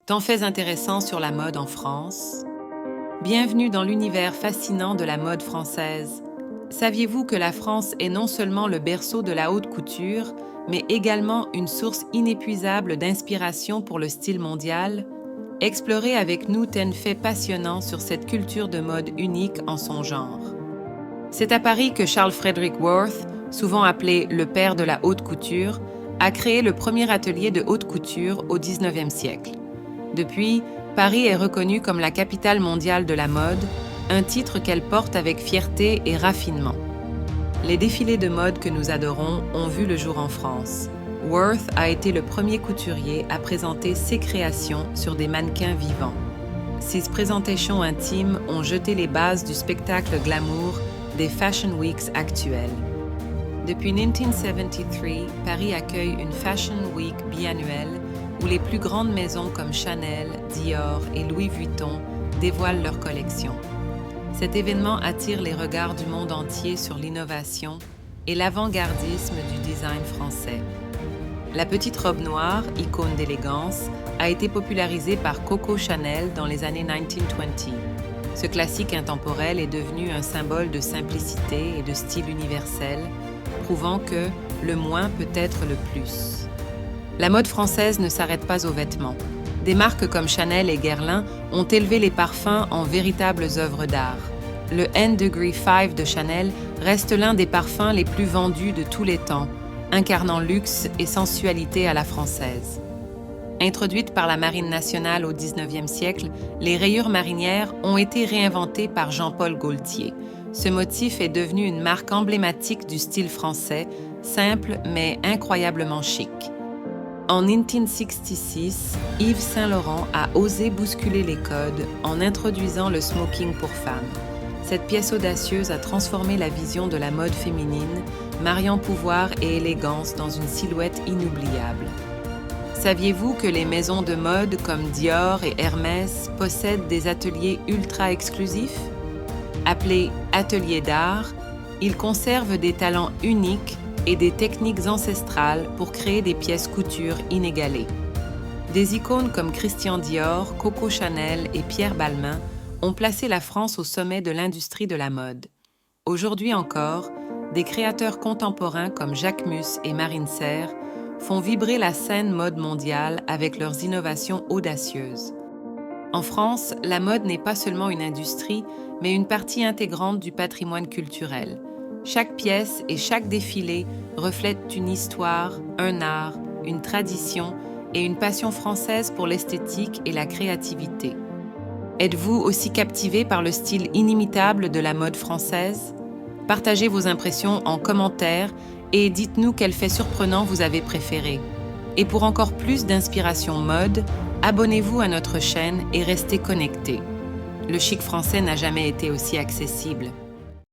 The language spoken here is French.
Tant faits intéressants sur la mode en France. Bienvenue dans l'univers fascinant de la mode française. Saviez-vous que la France est non seulement le berceau de la haute couture, mais également une source inépuisable d'inspiration pour le style mondial? Explorez avec nous 10 faits passionnants sur cette culture de mode unique en son genre. C'est à Paris que Charles Frederick Worth, souvent appelé le père de la haute couture, a créé le premier atelier de haute couture au 19e siècle. Depuis, Paris est reconnue comme la capitale mondiale de la mode, un titre qu'elle porte avec fierté et raffinement. Les défilés de mode que nous adorons ont vu le jour en France. Worth a été le premier couturier à présenter ses créations sur des mannequins vivants. Ses présentations intimes ont jeté les bases du spectacle glamour des Fashion Weeks actuelles. Depuis 1973, Paris accueille une Fashion Week biannuelle où les plus grandes maisons comme Chanel, Dior et Louis Vuitton dévoilent leurs collections. Cet événement attire les regards du monde entier sur l'innovation et l'avant-gardisme du design français. La petite robe noire, icône d'élégance, a été popularisée par Coco Chanel dans les années 1920. Ce classique intemporel est devenu un symbole de simplicité et de style universel, prouvant que le moins peut être le plus. La mode française ne s'arrête pas aux vêtements. Des marques comme Chanel et Guerlain ont élevé les parfums en véritables œuvres d'art. Le N°5 de Chanel reste l'un des parfums les plus vendus de tous les temps, incarnant luxe et sensualité à la française. Introduites par la Marine nationale au 19e siècle, les rayures marinières ont été réinventées par Jean-Paul Gaultier. Ce motif est devenu une marque emblématique du style français, simple mais incroyablement chic. En 1966, Yves Saint Laurent a osé bousculer les codes en introduisant le smoking pour femmes. Cette pièce audacieuse a transformé la vision de la mode féminine, mariant pouvoir et élégance dans une silhouette inoubliable. Saviez-vous que les maisons de mode comme Dior et Hermès possèdent des ateliers ultra exclusifs? Appelés ateliers d'art, ils conservent des talents uniques et des techniques ancestrales pour créer des pièces couture inégalées. Des icônes comme Christian Dior, Coco Chanel et Pierre Balmain ont placé la France au sommet de l'industrie de la mode. Aujourd'hui encore, des créateurs contemporains comme Jacquemus et Marine Serre font vibrer la scène mode mondiale avec leurs innovations audacieuses. En France, la mode n'est pas seulement une industrie, mais une partie intégrante du patrimoine culturel. Chaque pièce et chaque défilé reflètent une histoire, un art, une tradition et une passion française pour l'esthétique et la créativité. Êtes-vous aussi captivé par le style inimitable de la mode française? Partagez vos impressions en commentaire et dites-nous quel fait surprenant vous avez préféré. Et pour encore plus d'inspiration mode, abonnez-vous à notre chaîne et restez connectés. Le chic français n'a jamais été aussi accessible.